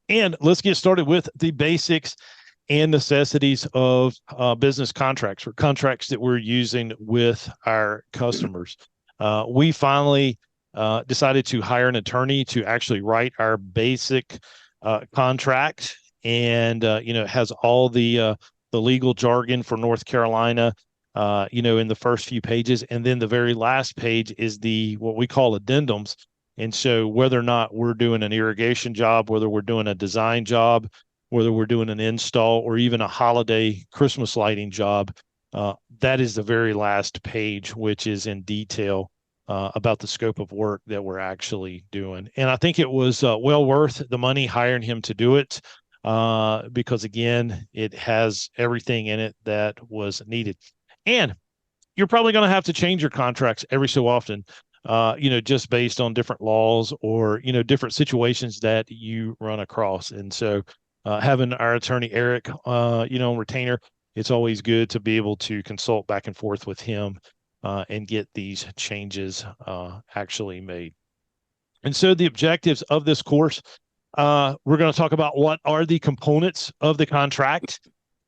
And let's get started with the basics and necessities of business contracts, or contracts that we're using with our customers. We finally decided to hire an attorney to actually write our basic contract, and it has all the legal jargon for North Carolina, in the first few pages, and then the very last page is the what we call addendums. And so whether or not we're doing an irrigation job, whether we're doing a design job, whether we're doing an install, or even a holiday Christmas lighting job, that is the very last page, which is in detail about the scope of work that we're actually doing. And I think it was well worth the money hiring him to do it, because, again, it has everything in it that was needed. And you're probably going to have to change your contracts every so often, just based on different laws or, different situations that you run across. And so having our attorney, Eric, on retainer, it's always good to be able to consult back and forth with him and get these changes actually made. And so the objectives of this course, we're going to talk about what are the components of the contract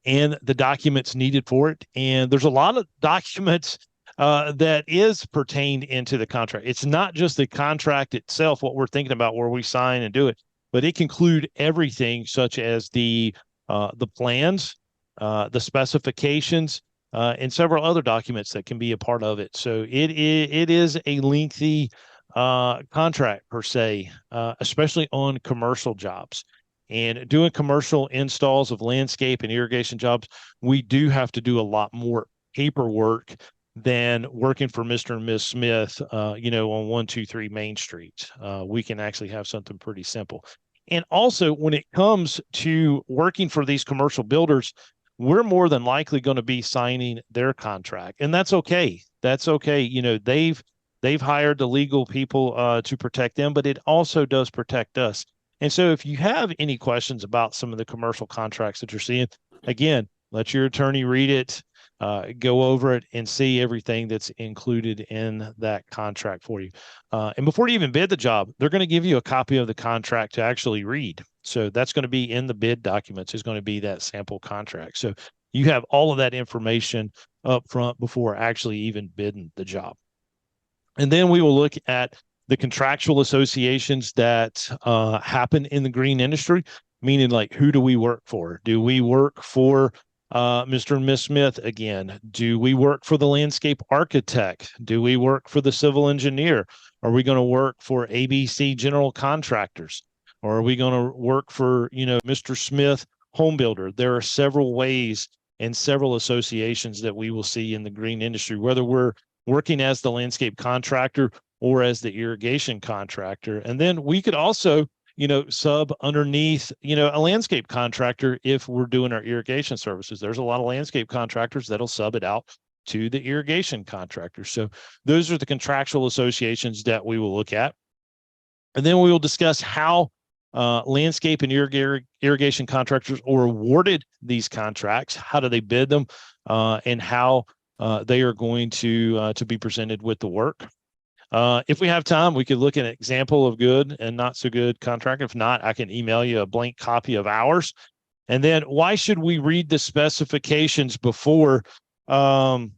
and the documents needed for it. And there's a lot of documents that is pertained into the contract. It's not just the contract itself, what we're thinking about where we sign and do it, but it can include everything such as the plans, the specifications, and several other documents that can be a part of it. So it is a lengthy contract per se, especially on commercial jobs. And doing commercial installs of landscape and irrigation jobs, we do have to do a lot more paperwork than working for Mr. and Ms. Smith, on 123 Main Street. We can actually have something pretty simple. And also, when it comes to working for these commercial builders, we're more than likely going to be signing their contract, and that's okay. That's okay. They've hired the legal people to protect them, but it also does protect us. And so if you have any questions about some of the commercial contracts that you're seeing, again, let your attorney read it, go over it, and see everything that's included in that contract for you. And before you even bid the job, they're going to give you a copy of the contract to actually read. So that's going to be in the bid documents, is going to be that sample contract. So you have all of that information up front before actually even bidding the job. And then we will look at the contractual associations that happen in the green industry, meaning, like, who do we work for? Do we work for Mr. and Miss Smith again? Do we work for the landscape architect? Do we work for the civil engineer? Are we going to work for ABC General Contractors? Or are we going to work for, Mr. Smith Home Builder? There are several ways and several associations that we will see in the green industry, whether we're working as the landscape contractor or as the irrigation contractor. And then we could also, sub underneath, a landscape contractor if we're doing our irrigation services. There's a lot of landscape contractors that'll sub it out to the irrigation contractor. So those are the contractual associations that we will look at. And then we will discuss how landscape and irrigation contractors are awarded these contracts. How do they bid them, and how they are going to be presented with the work. If we have time, we could look at an example of good and not so good contract. If not, I can email you a blank copy of ours. And then, why should we read the specifications before? Mr.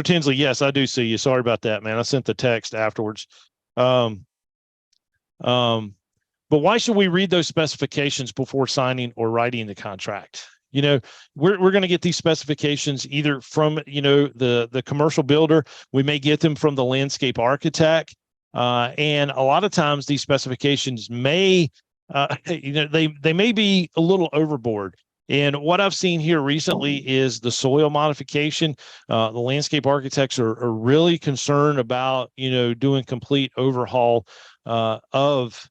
Tinsley, yes, I do see you. Sorry about that, man. I sent the text afterwards. But why should we read those specifications before signing or writing the contract? We're going to get these specifications either from, the commercial builder. We may get them from the landscape architect. And a lot of times these specifications may, they may be a little overboard. And what I've seen here recently is the soil modification. The landscape architects are really concerned about, doing complete overhaul of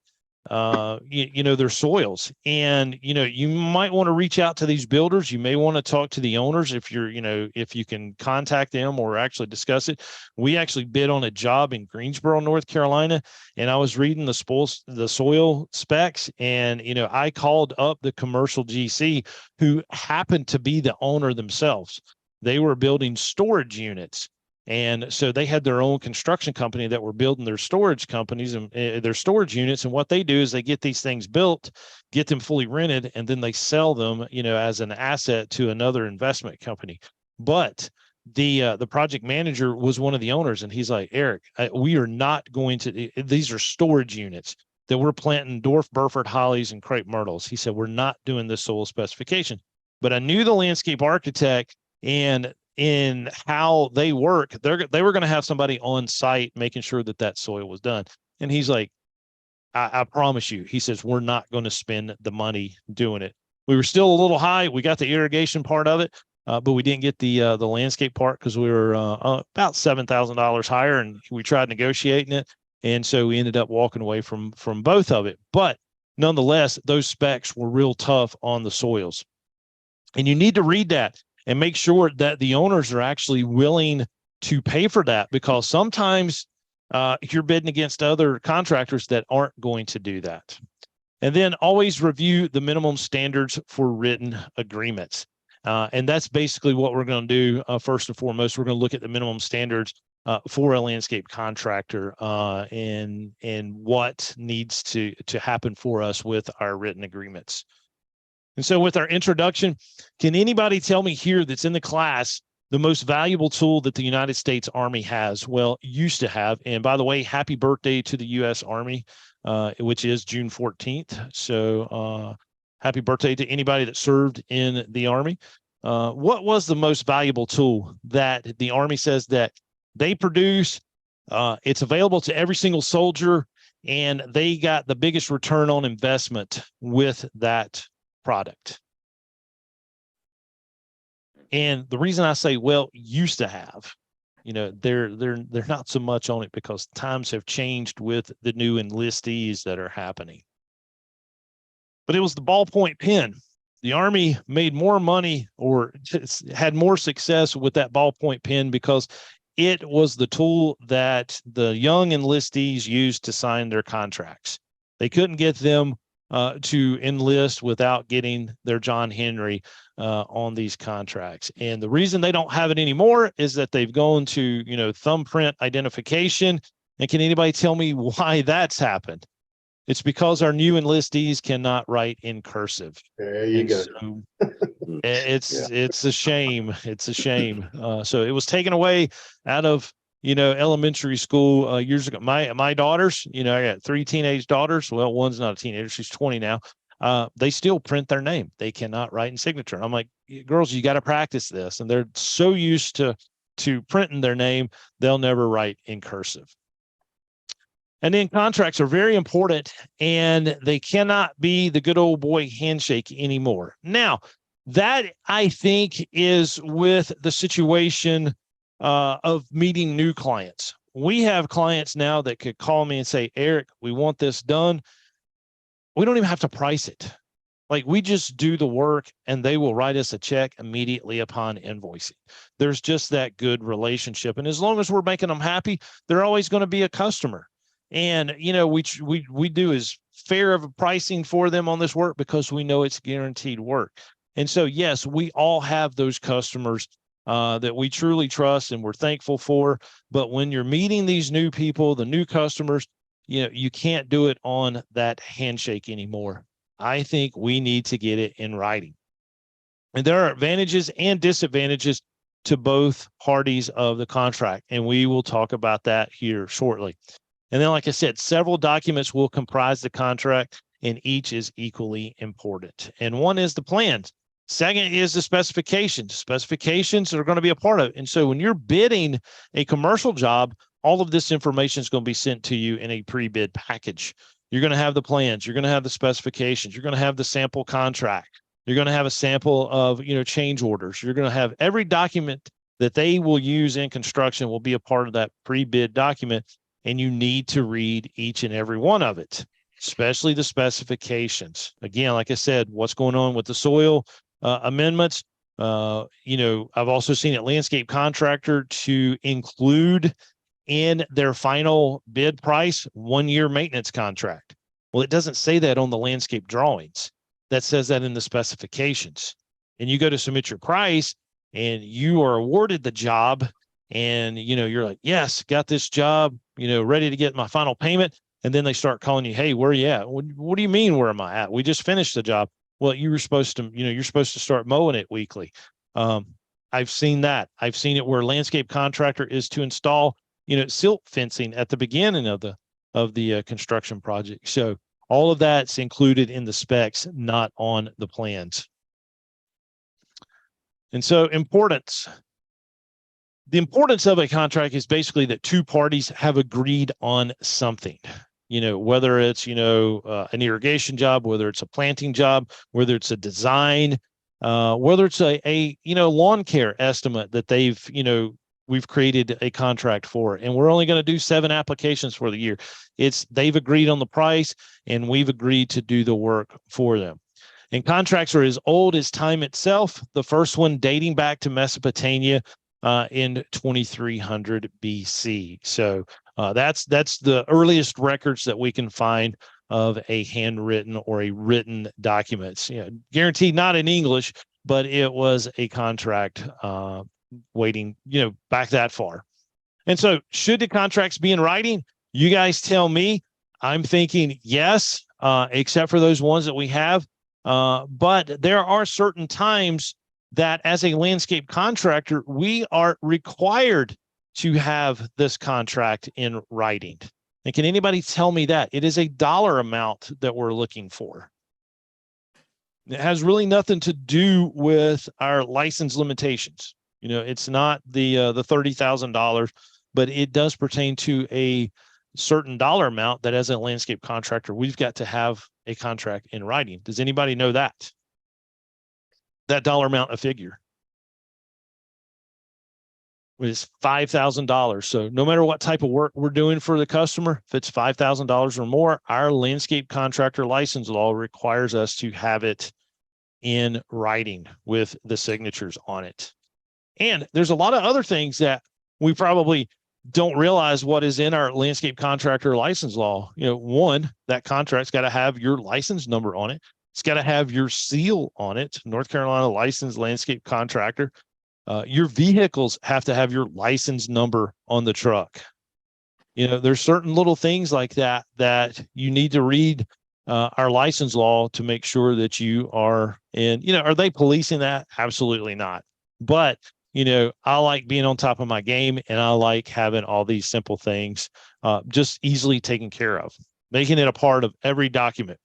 their soils. And, you might want to reach out to these builders. You may want to talk to the owners if you're, if you can contact them or actually discuss it. We actually bid on a job in Greensboro, North Carolina, and I was reading the soil specs, and, I called up the commercial GC, who happened to be the owner themselves. They were building storage units. And so they had their own construction company that were building their storage companies and their storage units. And what they do is they get these things built, get them fully rented, and then they sell them, as an asset to another investment company. But the project manager was one of the owners, and he's like, Eric, we are not going to, these are storage units that we're planting dwarf Burford hollies and crepe myrtles. He said, we're not doing this soil specification. But I knew the landscape architect, and in how they work, they were going to have somebody on site making sure that soil was done. And he's like, I promise you, he says, we're not going to spend the money doing it. We were still a little high. We got the irrigation part of it, but we didn't get the landscape part because we were about $7,000 higher, and we tried negotiating it. And so we ended up walking away from both of it. But nonetheless, those specs were real tough on the soils. And you need to read that and make sure that the owners are actually willing to pay for that, because sometimes you're bidding against other contractors that aren't going to do that. And then always review the minimum standards for written agreements. And that's basically what we're going to do. First and foremost, we're going to look at the minimum standards for a landscape contractor and what needs to happen for us with our written agreements. And so with our introduction, can anybody tell me here that's in the class the most valuable tool that the United States Army has? Well, used to have. And by the way, happy birthday to the U.S. Army, which is June 14th. So happy birthday to anybody that served in the Army. What was the most valuable tool that the Army says that they produce? It's available to every single soldier, and they got the biggest return on investment with that product. And the reason I say, well, used to have, they're not so much on it because times have changed with the new enlistees that are happening. But it was the ballpoint pen. The Army made more money or had more success with that ballpoint pen because it was the tool that the young enlistees used to sign their contracts. They couldn't get them to enlist without getting their John Henry on these contracts. And the reason they don't have it anymore is that they've gone to, thumbprint identification. And can anybody tell me why that's happened? It's because our new enlistees cannot write in cursive. There you go. So it's a shame. It's a shame. So it was taken away out of elementary school years ago. My daughters, I got 3 teenage daughters. Well, one's not a teenager; she's 20 now. They still print their name. They cannot write in signature. I'm like, girls, you got to practice this, and they're so used to printing their name, they'll never write in cursive. And then contracts are very important, and they cannot be the good old boy handshake anymore. Now, that I think is with the situation of meeting new clients. We have clients now that could call me and say, Eric, we want this done. We don't even have to price it. Like, we just do the work and they will write us a check immediately upon invoicing. There's just that good relationship. And as long as we're making them happy, they're always going to be a customer. And, we do is fair of a pricing for them on this work because we know it's guaranteed work. And so, yes, we all have those customers that we truly trust and we're thankful for. But when you're meeting these new people, the new customers, you can't do it on that handshake anymore. I think we need to get it in writing. And there are advantages and disadvantages to both parties of the contract. And we will talk about that here shortly. And then, like I said, several documents will comprise the contract, and each is equally important. And one is the plans. Second is the specifications. Specifications are going to be a part of it. And so when you're bidding a commercial job, all of this information is going to be sent to you in a pre-bid package. You're going to have the plans. You're going to have the specifications. You're going to have the sample contract. You're going to have a sample of, change orders. You're going to have every document that they will use in construction will be a part of that pre-bid document. And you need to read each and every one of it, especially the specifications. Again, like I said, what's going on with the soil amendments. I've also seen a landscape contractor to include in their final bid price 1-year maintenance contract. Well, it doesn't say that on the landscape drawings. That says that in the specifications. And you go to submit your price and you are awarded the job and, you're like, yes, got this job, ready to get my final payment. And then they start calling you, hey, where are you at? What do you mean, where am I at? We just finished the job. Well, you were supposed to, you're supposed to start mowing it weekly. I've seen that. I've seen it where landscape contractor is to install, silt fencing at the beginning of the construction project. So all of that's included in the specs, not on the plans. And so the importance of a contract is basically that two parties have agreed on something, whether it's, an irrigation job, whether it's a planting job, whether it's a design, whether it's a lawn care estimate that we've created a contract for, and we're only going to do 7 applications for the year. They've agreed on the price, and we've agreed to do the work for them. And contracts are as old as time itself. The first one dating back to Mesopotamia in 2300 BC. So that's the earliest records that we can find of a handwritten or a written documents. Guaranteed not in English, but it was a contract waiting, back that far. And so, should the contracts be in writing? You guys tell me. I'm thinking yes, except for those ones that we have. But there are certain times that as a landscape contractor, we are required to have this contract in writing. And can anybody tell me that? It is a dollar amount that we're looking for. It has really nothing to do with our license limitations. It's not the $30,000, but it does pertain to a certain dollar amount that as a landscape contractor, we've got to have a contract in writing. Does anybody know that? That dollar amount, a figure, is $5,000. So no matter what type of work we're doing for the customer, if it's $5,000 or more, our landscape contractor license law requires us to have it in writing with the signatures on it. And there's a lot of other things that we probably don't realize what is in our landscape contractor license law. One, that contract's got to have your license number on it. It's got to have your seal on it, North Carolina licensed landscape contractor. Your vehicles have to have your license number on the truck. There's certain little things like that you need to read our license law to make sure that you are in. Are they policing that? Absolutely not. But, I like being on top of my game, and I like having all these simple things just easily taken care of, making it a part of every document.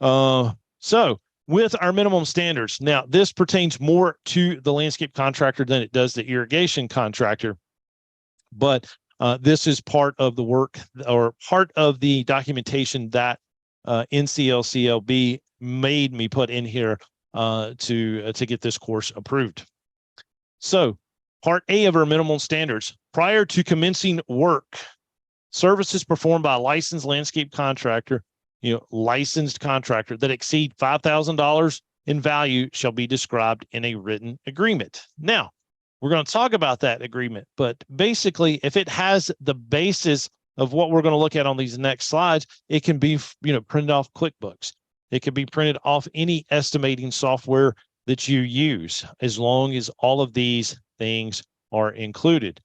So with our minimum standards, now this pertains more to the landscape contractor than it does the irrigation contractor, but this is part of the work or part of the documentation that NCLCLB made me put in here to get this course approved. So part A of our minimum standards: prior to commencing work, services performed by a licensed landscape contractor, licensed contractor that exceed $5,000 in value shall be described in a written agreement. Now, we're going to talk about that agreement, but basically, if it has the basis of what we're going to look at on these next slides, it can be, printed off QuickBooks. It can be printed off any estimating software that you use, as long as all of these things are included.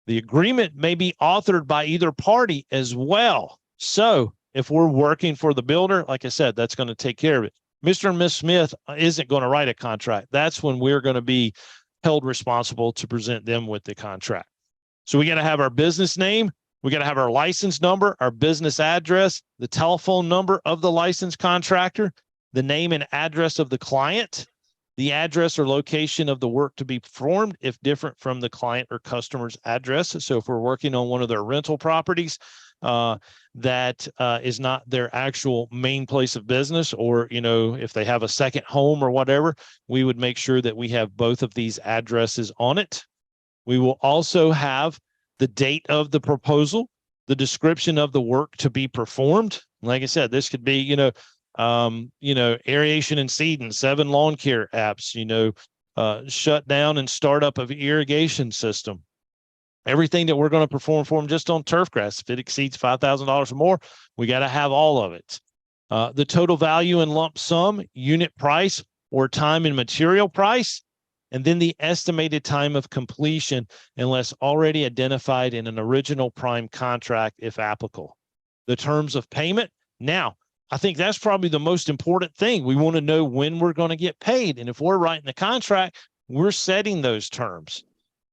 The agreement may be authored by either party as well. So if we're working for the builder, like I said, that's going to take care of it. Mr. and Ms. Smith isn't going to write a contract. That's when we're going to be held responsible to present them with the contract. So we got to have our business name. We got to have our license number, our business address, the telephone number of the licensed contractor, the name and address of the client, the address or location of the work to be performed if different from the client or customer's address. So if we're working on one of their rental properties, that is not their actual main place of business, or, if they have a second home or whatever, we would make sure that we have both of these addresses on it. We will also have the date of the proposal, the description of the work to be performed. Like I said, this could be, aeration and seeding, 7 lawn care apps, shut down and startup of irrigation system. Everything that we're going to perform for them just on turf grass, if it exceeds $5,000 or more, we got to have all of it. The total value in lump sum, unit price, or time and material price. and then the estimated time of completion unless already identified in an original prime contract, if applicable. The terms of payment. Now, I think that's probably the most important thing. We want to know when we're going to get paid. And if we're writing the contract, we're setting those terms.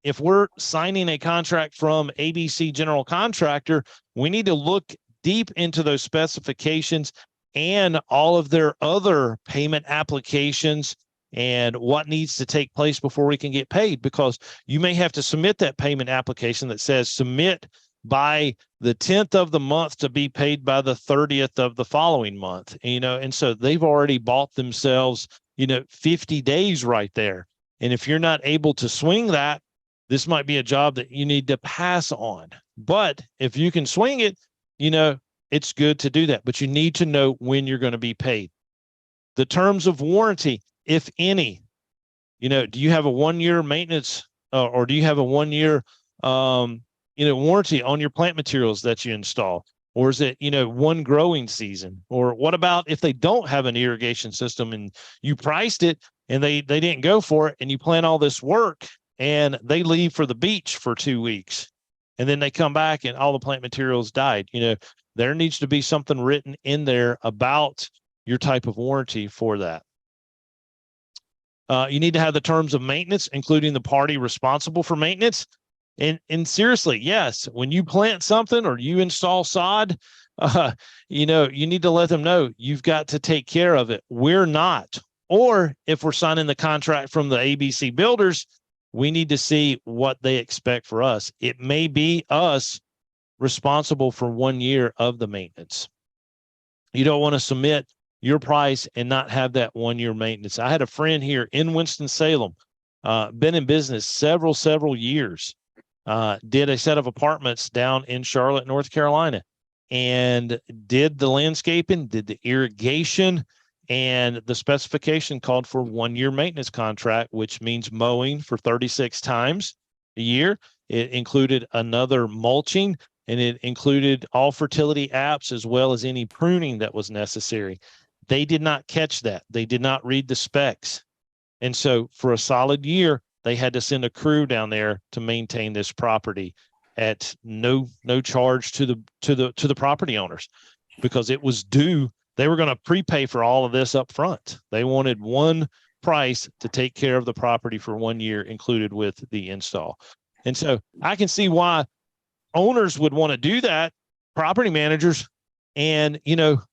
If we're signing a contract from ABC General Contractor, we need to look deep into those specifications and all of their other payment applications and what needs to take place before we can get paid, because you may have to submit that payment application that says submit by the 10th of the month to be paid by the 30th of the following month, and so they've already bought themselves, 50 days right there. And if you're not able to swing that, this might be a job that you need to pass on. But if you can swing it, it's good to do that, but you need to know when you're going to be paid. The terms of warranty, if any, do you have a 1-year maintenance or do you have a 1-year, warranty on your plant materials that you install? Or is it, one growing season? Or what about if they don't have an irrigation system and you priced it and they didn't go for it, and you plan all this work and they leave for the beach for 2 weeks and then they come back and all the plant materials died? There needs to be something written in there about your type of warranty for that. You need to have the terms of maintenance, including the party responsible for maintenance. And seriously, yes, when you plant something or you install sod, you need to let them know you've got to take care of it. We're not. Or if we're signing the contract from the ABC builders, we need to see what they expect for us. It may be us responsible for 1 year of the maintenance. You don't want to submit your price and not have that 1 year maintenance. I had a friend here in Winston-Salem, been in business several years, did a set of apartments down in Charlotte, North Carolina, and did the landscaping, did the irrigation, and the specification called for 1 year maintenance contract, which means mowing for 36 times a year. It included another mulching, and it included all fertility apps as well as any pruning that was necessary. They did not catch that. They did not read the specs. And so for a solid year, they had to send a crew down there to maintain this property at no charge to the property owners, because it was due. They were going to prepay for all of this up front. They wanted one price to take care of the property for 1 year, included with the install. And so I can see why owners would want to do that, property managers. And,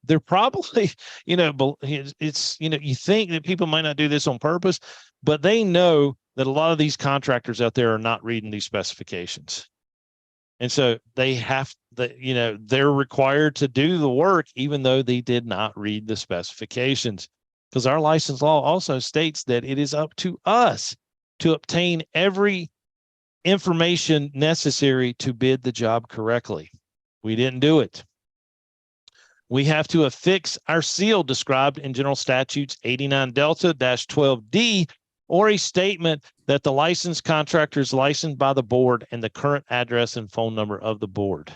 they're probably, it's, you think that people might not do this on purpose, but they know that a lot of these contractors out there are not reading these specifications. And so they have the, they're required to do the work, even though they did not read the specifications, because our license law also states that it is up to us to obtain every information necessary to bid the job correctly. We didn't do it. We have to affix our seal described in General Statutes 89 Delta-12D, or a statement that the licensed contractor is licensed by the board and the current address and phone number of the board.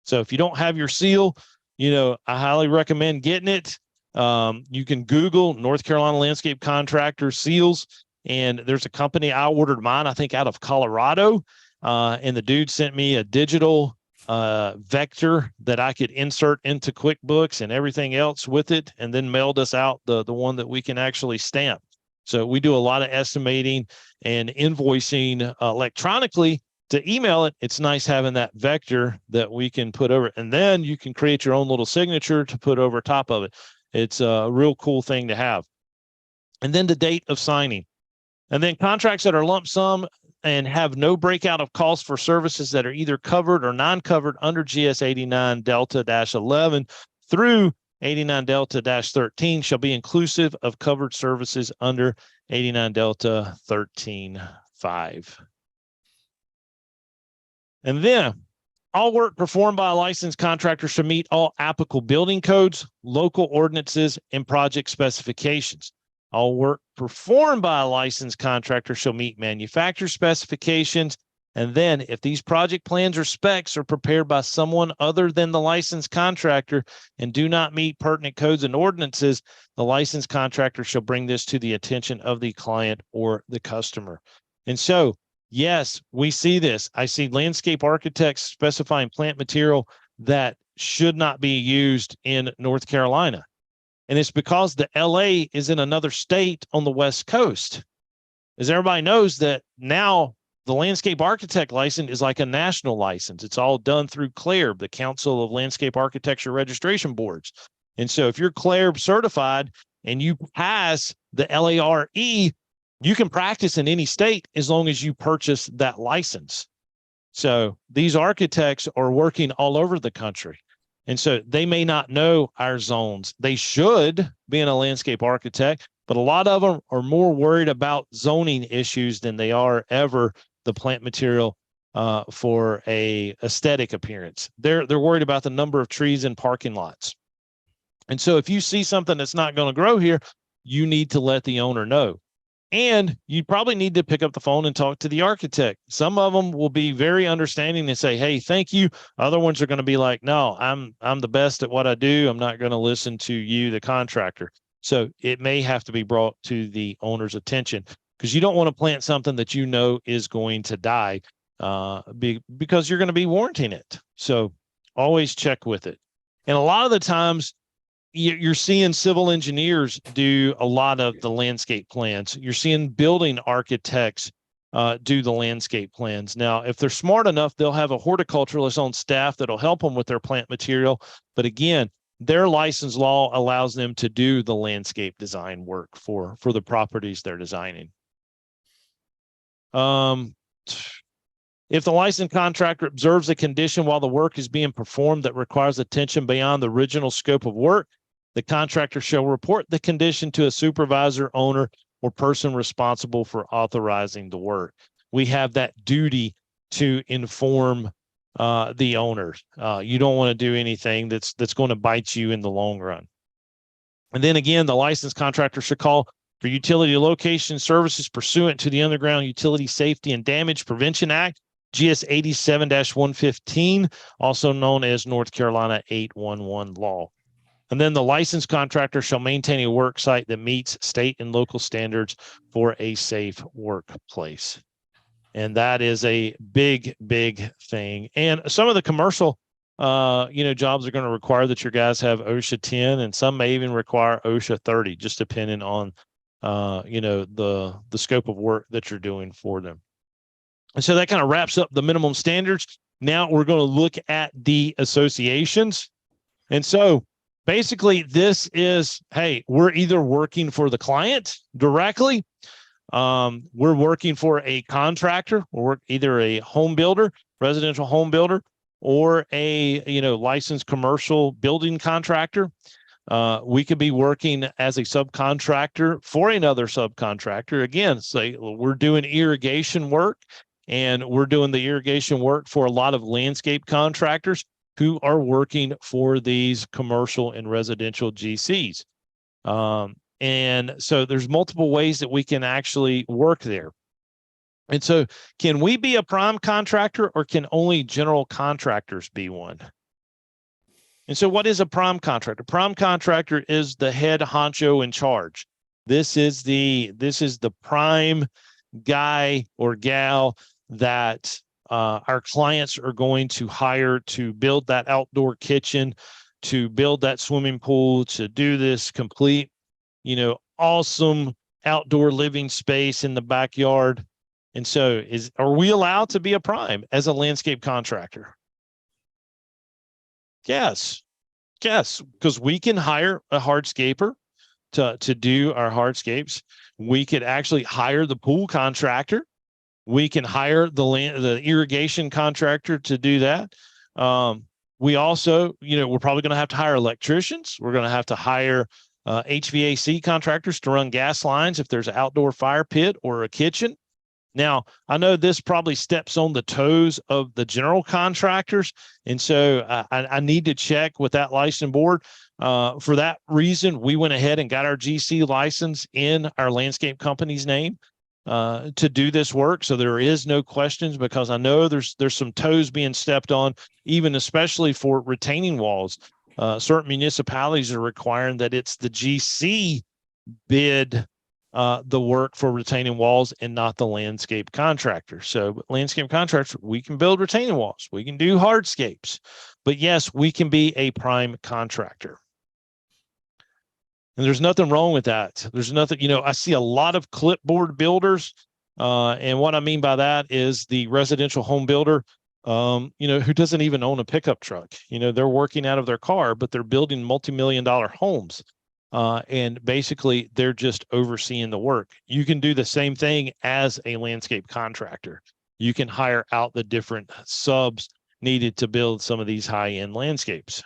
So if you don't have your seal, I highly recommend getting it. You can Google North Carolina Landscape Contractor seals, and there's a company, I ordered mine, I think out of Colorado, and the dude sent me a digital vector that I could insert into QuickBooks and everything else with it, and then mailed us out the one that we can actually stamp. So we do a lot of estimating and invoicing electronically. To email it, it's nice having that vector that we can put over, and then you can create your own little signature to put over top of it. It's a real cool thing to have. And then the date of signing. And then contracts that are lump sum and have no breakout of costs for services that are either covered or non-covered under GS 89 Delta-11 through 89 Delta-13 shall be inclusive of covered services under 89 Delta-13.5. And then all work performed by a licensed contractor should meet all applicable building codes, local ordinances, and project specifications. All work performed by a licensed contractor shall meet manufacturer specifications And then if these project plans or specs are prepared by someone other than the licensed contractor and do not meet pertinent codes and ordinances, the licensed contractor shall bring this to the attention of the client or the customer. And so, yes, we see this. I see landscape architects specifying plant material that should not be used in North Carolina. And it's because the LA is in another state on the West Coast. As everybody knows that now the landscape architect license is like a national license. It's all done through CLARB, the Council of Landscape Architecture Registration Boards. And so if you're CLARB certified and you pass the LARE, you can practice in any state as long as you purchase that license. So these architects are working all over the country. And so they may not know our zones. They should, being a landscape architect, but a lot of them are more worried about zoning issues than they are ever the plant material for a aesthetic appearance. They're worried about the number of trees in parking lots. And so if you see something that's not going to grow here, you need to let the owner know. And you probably need to pick up the phone and talk to the architect. Some of them will be very understanding and say, hey, thank you. Other ones are going to be like, no, I'm the best at what I do. I'm not going to listen to you, the contractor. So it may have to be brought to the owner's attention because you don't want to plant something that you know is going to die because you're going to be warranting it. So always check with it. And a lot of the times, you're seeing civil engineers do a lot of the landscape plans. You're seeing building architects do the landscape plans. Now, if they're smart enough, they'll have a horticulturalist on staff that'll help them with their plant material. But again, their license law allows them to do the landscape design work for the properties they're designing. If the licensed contractor observes a condition while the work is being performed that requires attention beyond the original scope of work, the contractor shall report the condition to a supervisor, owner, or person responsible for authorizing the work. We have that duty to inform the owner. You don't want to do anything that's going to bite you in the long run. And then again, the licensed contractor should call for utility location services pursuant to the Underground Utility Safety and Damage Prevention Act, GS 87-115, also known as North Carolina 811 law. And then the licensed contractor shall maintain a work site that meets state and local standards for a safe workplace. And that is a big, big thing. And some of the commercial, jobs are going to require that your guys have OSHA 10, and some may even require OSHA 30, just depending on, the scope of work that you're doing for them. And so that kind of wraps up the minimum standards. Now we're going to look at the associations. And so basically this is, hey, we're either working for the client directly. We're working for a contractor, or either a home builder, residential home builder, or a, licensed commercial building contractor. We could be working as a subcontractor for another subcontractor. Again, say we're doing irrigation work, and we're doing the irrigation work for a lot of landscape contractors who are working for these commercial and residential GCs. And so there's multiple ways that we can actually work there. And so can we be a prime contractor, or can only general contractors be one? And so what is a prime contractor? Prime contractor is the head honcho in charge. This is the prime guy or gal that our clients are going to hire to build that outdoor kitchen, to build that swimming pool, to do this complete, awesome outdoor living space in the backyard. And so are we allowed to be a prime as a landscape contractor? Yes, because we can hire a hardscaper to do our hardscapes. We could actually hire the pool contractor. We can hire the irrigation contractor to do that. We also, we're probably going to have to hire electricians. We're going to have to hire HVAC contractors to run gas lines if there's an outdoor fire pit or a kitchen. Now, I know this probably steps on the toes of the general contractors, and so I need to check with that license board. For that reason, we went ahead and got our GC license in our landscape company's name. to do this work. So there is no questions, because I know there's some toes being stepped on, even especially for retaining walls. Certain municipalities are requiring that it's the GC bid the work for retaining walls and not the landscape contractor. So landscape contractors, we can build retaining walls, we can do hardscapes, but yes, we can be a prime contractor. And there's nothing wrong with that. There's nothing, I see a lot of clipboard builders. And what I mean by that is the residential home builder, who doesn't even own a pickup truck. They're working out of their car, but they're building multi-million-dollar homes. And basically they're just overseeing the work. You can do the same thing as a landscape contractor. You can hire out the different subs needed to build some of these high-end landscapes.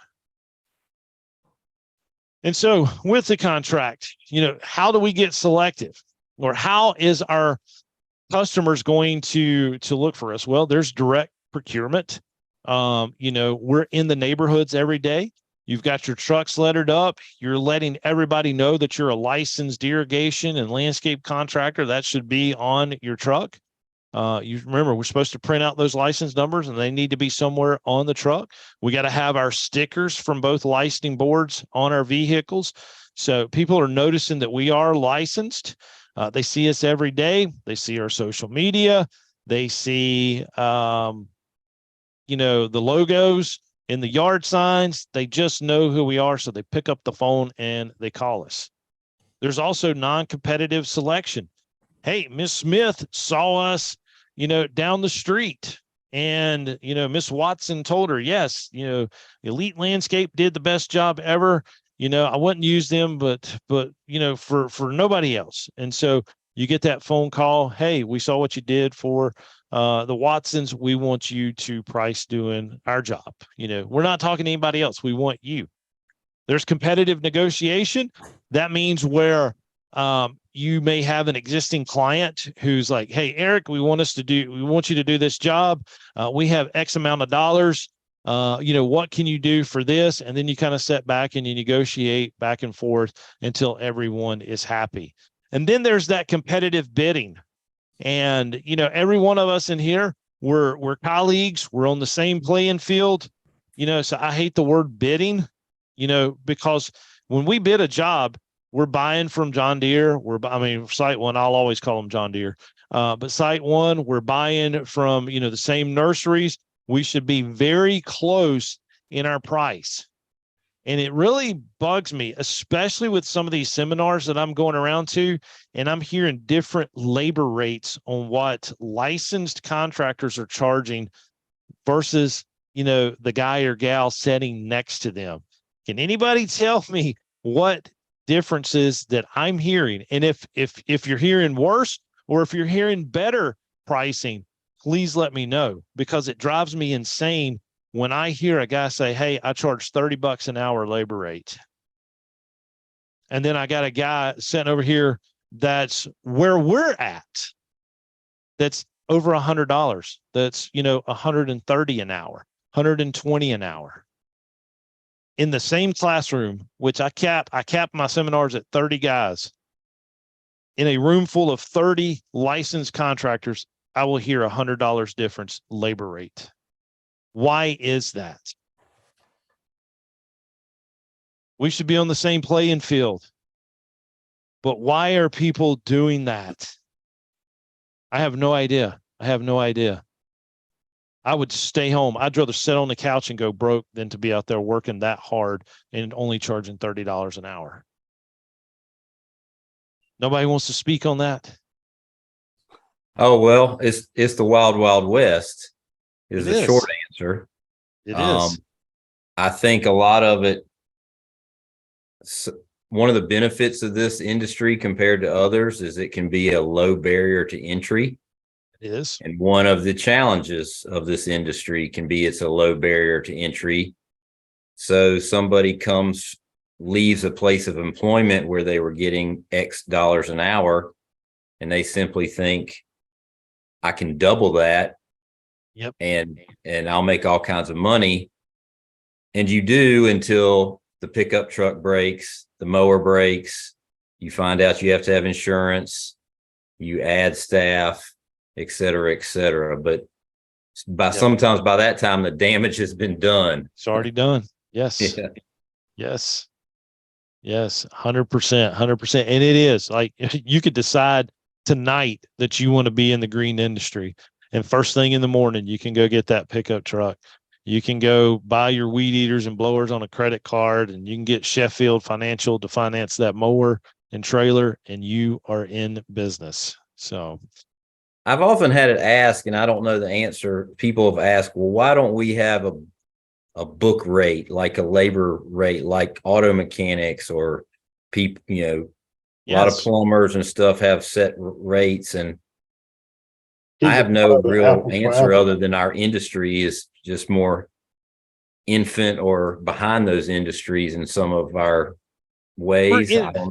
And so with the contract, how do we get selective, or how is our customers going to look for us? Well, there's direct procurement. We're in the neighborhoods every day. You've got your trucks lettered up. You're letting everybody know that you're a licensed irrigation and landscape contractor. That should be on your truck. You remember, we're supposed to print out those license numbers, and they need to be somewhere on the truck. We got to have our stickers from both licensing boards on our vehicles, so people are noticing that we are licensed. They see us every day. They see our social media. They see, the logos in the yard signs. They just know who we are, so they pick up the phone and they call us. There's also non-competitive selection. Hey, Miss Smith saw us, down the street, and, Miss Watson told her, yes, Elite Landscape did the best job ever. I wouldn't use them, but, for nobody else. And so you get that phone call. Hey, we saw what you did for the Watsons. We want you to price doing our job. We're not talking to anybody else. We want you. There's competitive negotiation. That means where, you may have an existing client who's like, hey, Eric, we want you to do this job. We have X amount of dollars. What can you do for this? And then you kind of sit back and you negotiate back and forth until everyone is happy. And then there's that competitive bidding. And, every one of us in here, we're colleagues. We're on the same playing field. So I hate the word bidding, because when we bid a job, we're buying from John Deere. Site One, I'll always call them John Deere. But Site One, we're buying from, the same nurseries. We should be very close in our price. And it really bugs me, especially with some of these seminars that I'm going around to, and I'm hearing different labor rates on what licensed contractors are charging versus, the guy or gal sitting next to them. Can anybody tell me what differences that I'm hearing? And if you're hearing worse, or if you're hearing better pricing, please let me know, because it drives me insane when I hear a guy say, hey, I charge $30 an hour labor rate. And then I got a guy sitting over here that's where we're at, that's over $100. That's, $130 an hour, $120 an hour. In the same classroom, which I cap my seminars at 30 guys. In a room full of 30 licensed contractors, I will hear $100 difference labor rate. Why is that? We should be on the same playing field. But why are people doing that? I have no idea. I would stay home. I'd rather sit on the couch and go broke than to be out there working that hard and only charging $30 an hour. Nobody wants to speak on that. Oh, well, it's the wild, wild west is the short answer. It is. I think a lot of it, one of the benefits of this industry compared to others is it can be a low barrier to entry. It is. And one of the challenges of this industry can be it's a low barrier to entry. So somebody leaves a place of employment where they were getting X dollars an hour, and they simply think, I can double that. Yep. And I'll make all kinds of money. And you do until the pickup truck breaks, the mower breaks, you find out you have to have insurance, you add staff, et cetera, et cetera. But Yep. sometimes by that time, the damage has been done. It's already done. Yes. Yeah. Yes. Yes. 100%. 100%. And it is like you could decide tonight that you want to be in the green industry. And first thing in the morning, you can go get that pickup truck. You can go buy your weed eaters and blowers on a credit card, and you can get Sheffield Financial to finance that mower and trailer, and you are in business. So I've often had it asked, and I don't know the answer. People have asked, well, why don't we have a book rate, like a labor rate, like auto mechanics or people, a lot of plumbers and stuff have set rates. And I have no real answer other than our industry is just more infant or behind those industries in some of our ways. I don't know.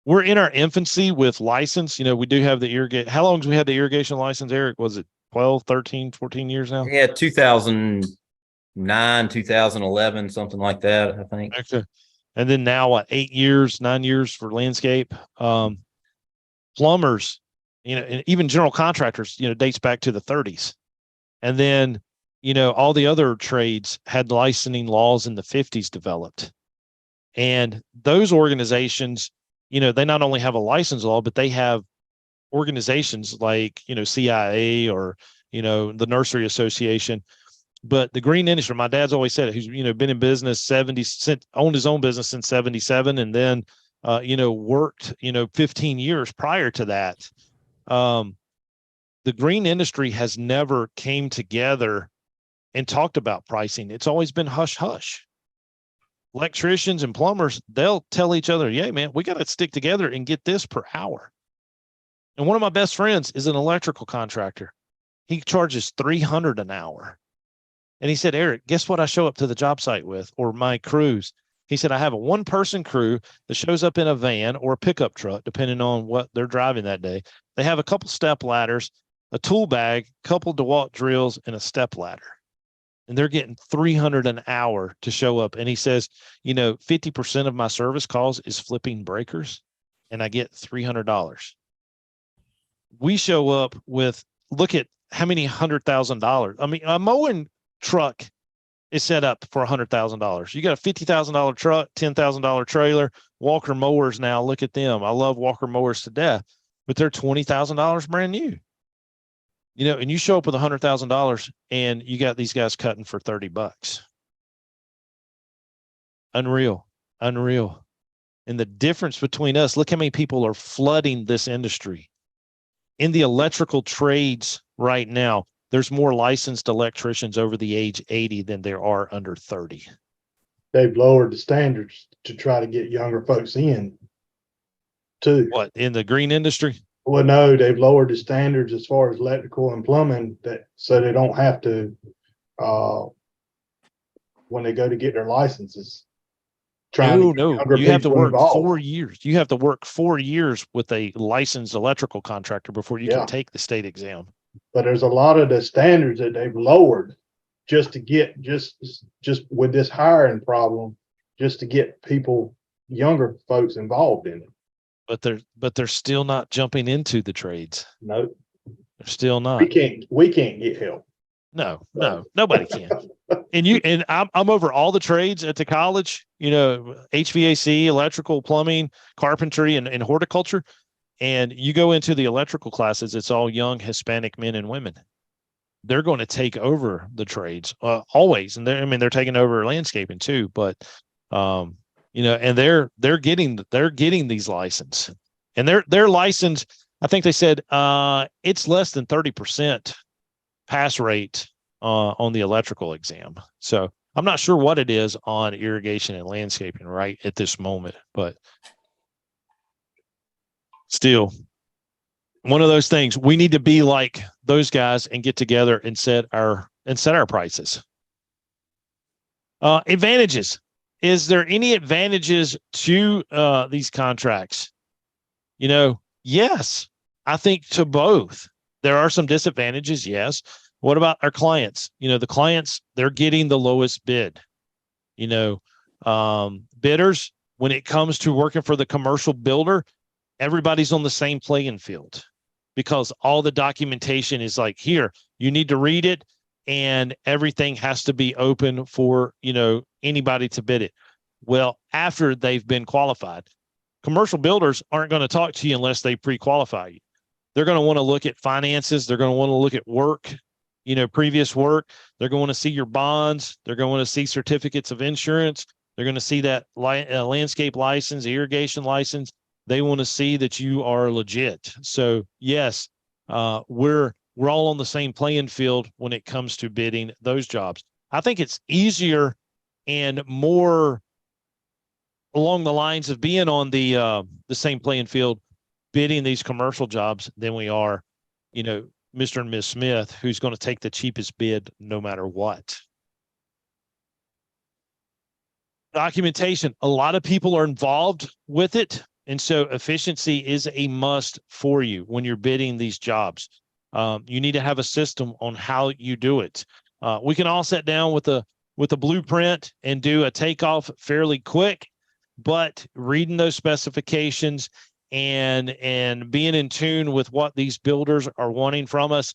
We're in our infancy with license. We do have the irrigation. How long have we had the irrigation license, Eric? Was it 12, 13, 14 years now? Yeah, 2009, 2011, something like that, I think. Okay. And then now what, 8 years, 9 years for landscape? Plumbers, and even general contractors, dates back to the 30s. And then, all the other trades had licensing laws in the 50s developed. And those organizations, they not only have a license law, but they have organizations like, CIA or, the Nursery Association. But the green industry, my dad's always said it, who's, been in business owned his own business since 77, and then, worked, 15 years prior to that. The green industry has never came together and talked about pricing. It's always been hush hush. Electricians and plumbers, they'll tell each other, yeah, man, we got to stick together and get this per hour. And one of my best friends is an electrical contractor. He charges $300 an hour. And he said, Eric, guess what I show up to the job site with, or my crews? He said, I have a 1-person crew that shows up in a van or a pickup truck, depending on what they're driving that day. They have a couple step ladders, a tool bag, couple DeWalt drills, and a step ladder. And they're getting $300 an hour to show up. And he says, 50% of my service calls is flipping breakers, and I get $300. We show up with, look at how many $100,000. I mean, a mowing truck is set up for $100,000. You got a $50,000 truck, $10,000 trailer. Walker mowers now, look at them. I love Walker mowers to death, but they're $20,000 brand new. And you show up with $100,000 and you got these guys cutting for $30. Unreal. And the difference between us, look how many people are flooding this industry. In the electrical trades right now, there's more licensed electricians over the age 80 than there are under 30. They've lowered the standards to try to get younger folks in too. What, in the green industry? Well, no, they've lowered the standards as far as electrical and plumbing, so they don't have to, when they go to get their licenses. No, you have to work 4 years. You have to work 4 years with a licensed electrical contractor before you can take the state exam. But there's a lot of the standards that they've lowered just to get, just with this hiring problem, just to get people, younger folks involved in it. But they're still not jumping into the trades. No, they're still not. We can't get help. No, nobody can. And I'm over all the trades at the college, HVAC, electrical, plumbing, carpentry, and horticulture. And you go into the electrical classes, it's all young Hispanic men and women. They're going to take over the trades always. And they're taking over landscaping too, but and they're getting these license, and their license, I think they said it's less than 30% pass rate on the electrical exam. So I'm not sure what it is on irrigation and landscaping right at this moment, but still one of those things. We need to be like those guys and get together and set our prices. Advantages. Is there any advantages to these contracts? Yes, I think to both. There are some disadvantages, yes. What about our clients? The clients, they're getting the lowest bid. Bidders, when it comes to working for the commercial builder, everybody's on the same playing field. because all the documentation is like, here, you need to read it, and everything has to be open for, anybody to bid it. Well, after they've been qualified, commercial builders aren't going to talk to you unless they pre-qualify you. They're going to want to look at finances. They're going to want to look at work, previous work. They're going to see your bonds. They're going to see certificates of insurance. They're going to see that landscape license, irrigation license. They want to see that you are legit. So yes, we're all on the same playing field when it comes to bidding those jobs. I think it's easier and more along the lines of being on the same playing field bidding these commercial jobs than we are, Mr. and Ms. Smith, who's going to take the cheapest bid no matter what. Documentation. A lot of people are involved with it. And so efficiency is a must for you when you're bidding these jobs. You need to have a system on how you do it. We can all sit down with a blueprint and do a takeoff fairly quick, but reading those specifications and being in tune with what these builders are wanting from us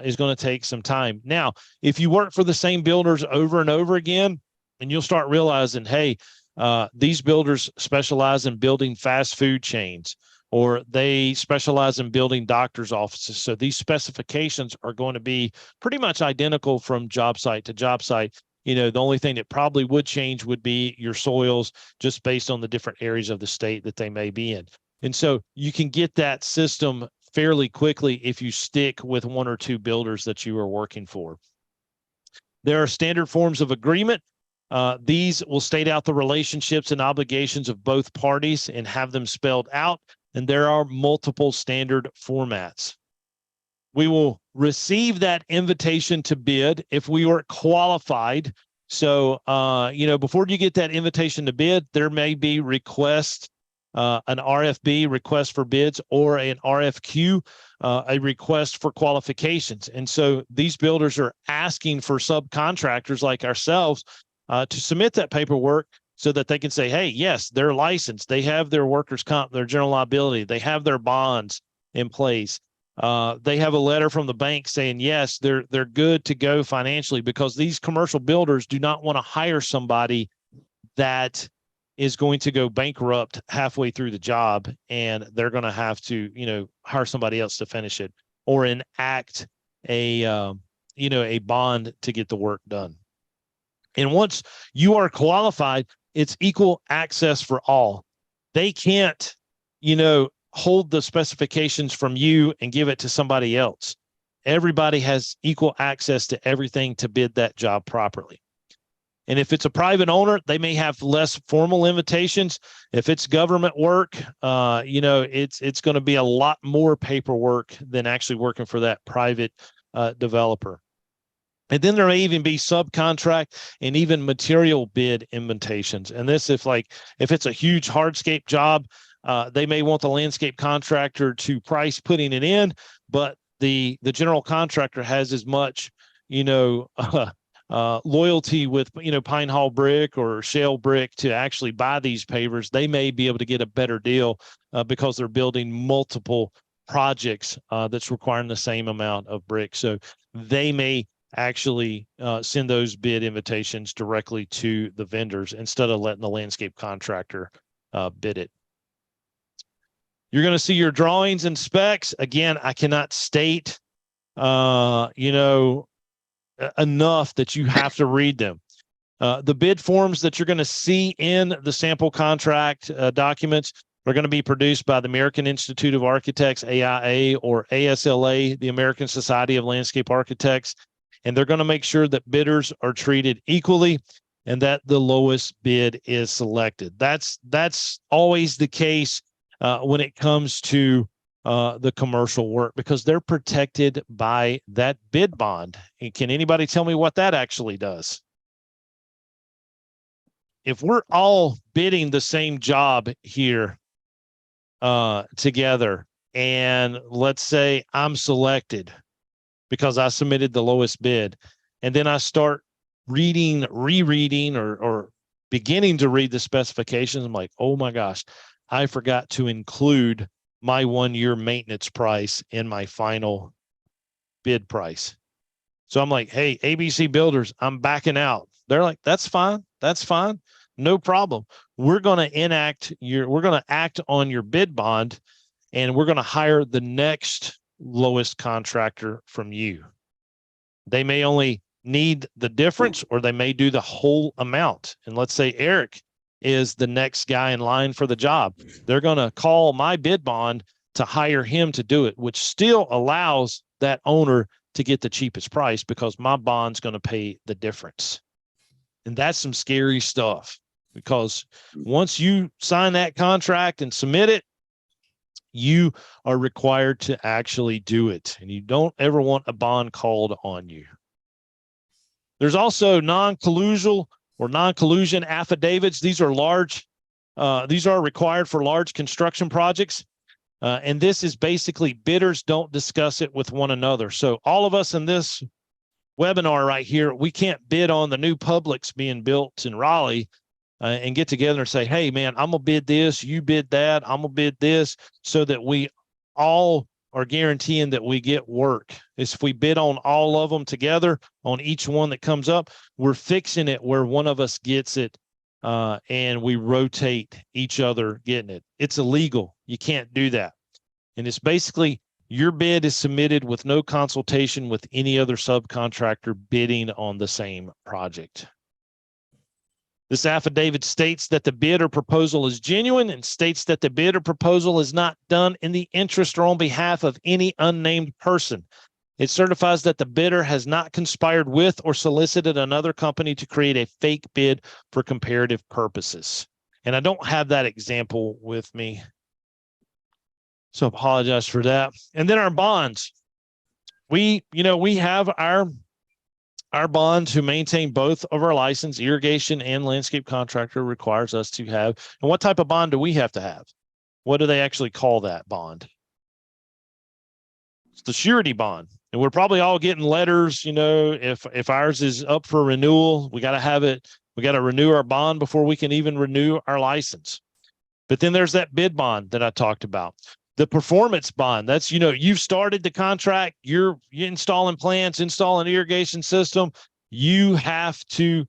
is going to take some time. Now, if you work for the same builders over and over again, and you'll start realizing, hey, these builders specialize in building fast food chains, or they specialize in building doctors' offices. So these specifications are going to be pretty much identical from job site to job site. The only thing that probably would change would be your soils, just based on the different areas of the state that they may be in. And so you can get that system fairly quickly if you stick with one or two builders that you are working for. There are standard forms of agreement. These will state out the relationships and obligations of both parties and have them spelled out. And there are multiple standard formats. We will receive that invitation to bid if we are qualified. So, before you get that invitation to bid, there may be request, an RFB, request for bids, or an RFQ, a request for qualifications. And so these builders are asking for subcontractors like ourselves to submit that paperwork so that they can say, hey, yes, they're licensed. They have their workers' comp, their general liability. They have their bonds in place. They have a letter from the bank saying, yes, they're good to go financially, because these commercial builders do not want to hire somebody that is going to go bankrupt halfway through the job, and they're going to have to, hire somebody else to finish it, or enact a bond to get the work done. And once you are qualified, it's equal access for all. They can't, hold the specifications from you and give it to somebody else. Everybody has equal access to everything to bid that job properly. And if it's a private owner, they may have less formal invitations. If it's government work, it's going to be a lot more paperwork than actually working for that private developer. And then there may even be subcontract and even material bid invitations. And this, if it's a huge hardscape job, they may want the landscape contractor to price putting it in, but the general contractor has as much, loyalty with, Pine Hall brick or shale brick to actually buy these pavers. They may be able to get a better deal because they're building multiple projects that's requiring the same amount of brick. So they may actually send those bid invitations directly to the vendors instead of letting the landscape contractor bid it. You're going to see your drawings and specs. Again, I cannot state, enough that you have to read them. The bid forms that you're going to see in the sample contract documents are going to be produced by the American Institute of Architects, AIA, or ASLA, the American Society of Landscape Architects. And they're going to make sure that bidders are treated equally and that the lowest bid is selected. That's always the case when it comes to the commercial work, because they're protected by that bid bond. And can anybody tell me what that actually does? If we're all bidding the same job here together, and let's say I'm selected because I submitted the lowest bid, and then I start rereading or beginning to read the specifications, I'm like, oh my gosh, I forgot to include my 1-year maintenance price in my final bid price. So I'm like, hey, ABC Builders, I'm backing out. They're like, that's fine. That's fine. No problem. We're going to act on your bid bond, and we're going to hire the next lowest contractor from you. They may only need the difference, or they may do the whole amount. And let's say Eric is the next guy in line for the job. They're going to call my bid bond to hire him to do it, which still allows that owner to get the cheapest price because my bond's going to pay the difference. And that's some scary stuff, because once you sign that contract and submit it, you are required to actually do it. And you don't ever want a bond called on you. There's also non-collusion affidavits. These are required for large construction projects. And this is basically bidders don't discuss it with one another. So all of us in this webinar right here, we can't bid on the new Publix being built in Raleigh and get together and say, hey, man, I'm going to bid this, you bid that, I'm going to bid this, so that we all are guaranteeing that we get work. Is if we bid on all of them together on each one that comes up, we're fixing it where one of us gets it and we rotate each other getting it. It's illegal. You can't do that. And it's basically your bid is submitted with no consultation with any other subcontractor bidding on the same project. This affidavit states that the bid or proposal is genuine and states that the bid or proposal is not done in the interest or on behalf of any unnamed person. It certifies that the bidder has not conspired with or solicited another company to create a fake bid for comparative purposes. And I don't have that example with me, so apologize for that. And then our bonds. We have our bonds who maintain both of our license. Irrigation and landscape contractor requires us to have. And what type of bond do we have to have? What do they actually call that bond? It's the surety bond. And we're probably all getting letters, if ours is up for renewal, we got to have it. We got to renew our bond before we can even renew our license. But then there's that bid bond that I talked about. The performance bond, that's, you've started the contract, you're installing plants, installing irrigation system. You have to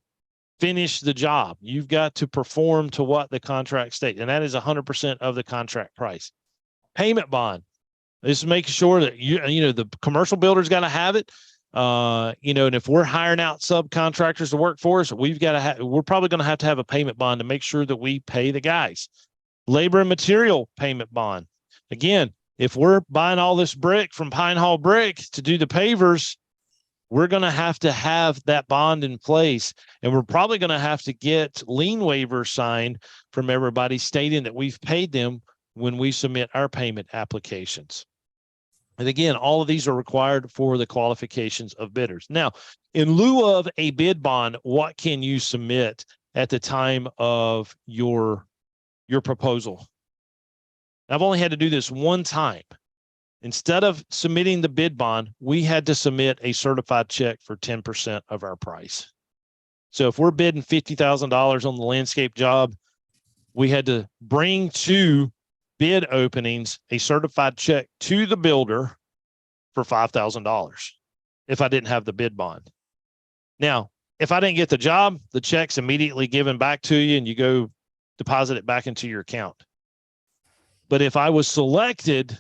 finish the job. You've got to perform to what the contract states. And that is 100% of the contract price. Payment bond. This is making sure that the commercial builder's got to have it. And if we're hiring out subcontractors to work for us, we're probably going to have a payment bond to make sure that we pay the guys. Labor and material payment bond. Again, if we're buying all this brick from Pine Hall Brick to do the pavers, we're going to have that bond in place. And we're probably going to have to get lien waivers signed from everybody stating that we've paid them when we submit our payment applications. And again, all of these are required for the qualifications of bidders. Now, in lieu of a bid bond, what can you submit at the time of your proposal? I've only had to do this one time. Instead of submitting the bid bond, we had to submit a certified check for 10% of our price. So if we're bidding $50,000 on the landscape job, we had to bring to bid openings a certified check to the builder for $5,000 if I didn't have the bid bond. Now, if I didn't get the job, the check's immediately given back to you and you go deposit it back into your account. But if I was selected,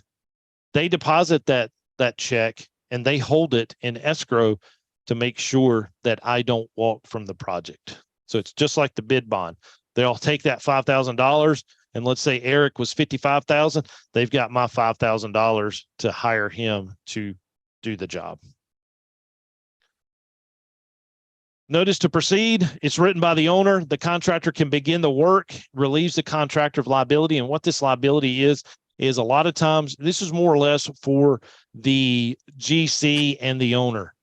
they deposit that check and they hold it in escrow to make sure that I don't walk from the project. So it's just like the bid bond. They'll take that $5,000, and let's say Eric was $55,000. They've got my $5,000 to hire him to do the job. Notice to proceed. It's written by the owner. The contractor can begin the work, relieves the contractor of liability. And what this liability is a lot of times, this is more or less for the GC and the owner,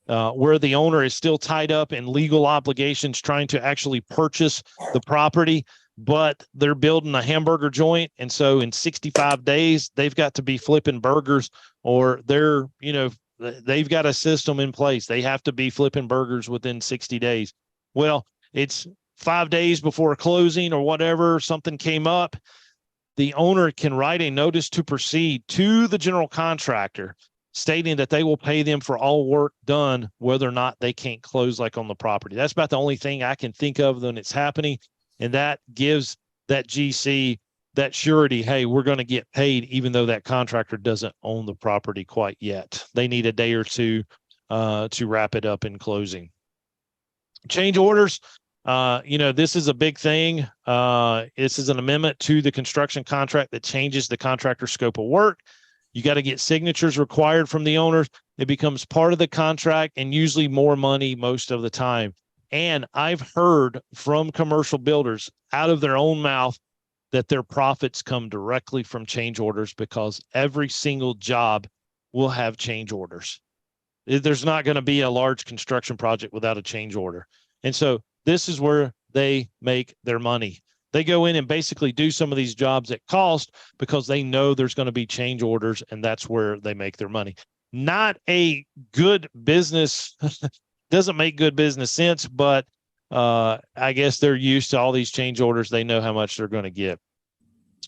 where the owner is still tied up in legal obligations trying to actually purchase the property, but they're building a hamburger joint. And so in 65 days, they've got to be flipping burgers, or they've got a system in place. They have to be flipping burgers within 60 days. Well, it's 5 days before closing or whatever, something came up. the owner can write a notice to proceed to the general contractor stating that they will pay them for all work done, whether or not they can't close like on the property. That's about the only thing I can think of when it's happening. And that gives that GC that surety, hey, we're going to get paid, even though that contractor doesn't own the property quite yet. They need a day or two to wrap it up in closing. Change orders. This is a big thing. This is an amendment to the construction contract that changes the contractor scope of work. You got to get signatures required from the owners. It becomes part of the contract and usually more money most of the time. And I've heard from commercial builders out of their own mouth that their profits come directly from change orders because every single job will have change orders. There's not going to be a large construction project without a change order. And so this is where they make their money. They go in and basically do some of these jobs at cost because they know there's going to be change orders, and that's where they make their money. Not a good business, doesn't make good business sense, but I guess they're used to all these change orders. They know how much they're going to get.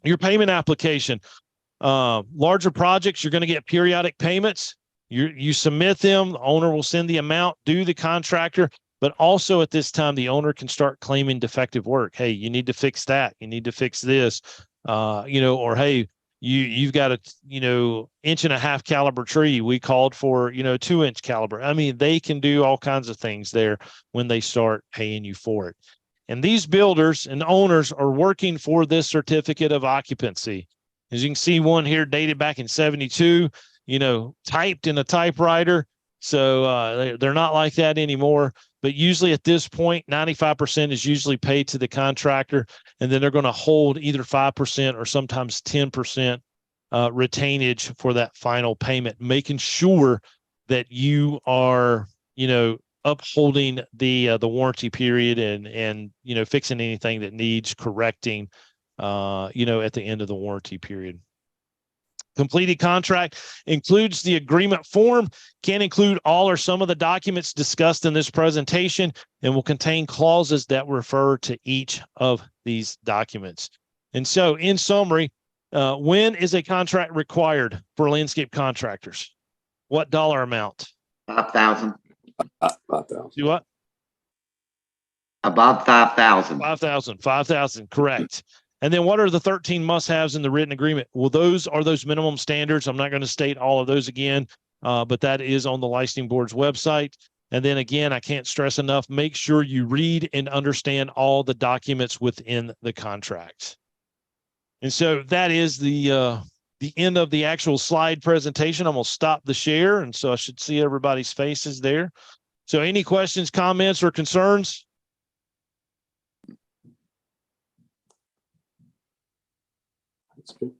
Your payment application, larger projects, you're going to get periodic payments. You submit them, the owner will send the amount due the contractor. But also at this time, the owner can start claiming defective work. Hey, you need to fix that. You need to fix this, or hey, you've got a, 1.5-inch caliber tree. We called for, 2-inch caliber. I mean, they can do all kinds of things there when they start paying you for it. And these builders and owners are working for this certificate of occupancy. As you can see, one here dated back in 72, typed in a typewriter. So they're not like that anymore. But usually at this point, 95% is usually paid to the contractor, and then they're going to hold either 5% or sometimes 10% retainage for that final payment, making sure that you are, upholding the warranty period and fixing anything that needs correcting, at the end of the warranty period. Completed contract includes the agreement form, can include all or some of the documents discussed in this presentation, and will contain clauses that refer to each of these documents. And so, in summary, when is a contract required for landscape contractors? What dollar amount? 5,000. 5,000. Do what? About 5,000. 5,000, correct. And then what are the 13 must-haves in the written agreement? Well, those are those minimum standards. I'm not going to state all of those again, but that is on the licensing board's website. And then again, I can't stress enough, make sure you read and understand all the documents within the contract. And so that is the end of the actual slide presentation. I'm going to stop the share. And so I should see everybody's faces there. So any questions, comments, or concerns? That's good.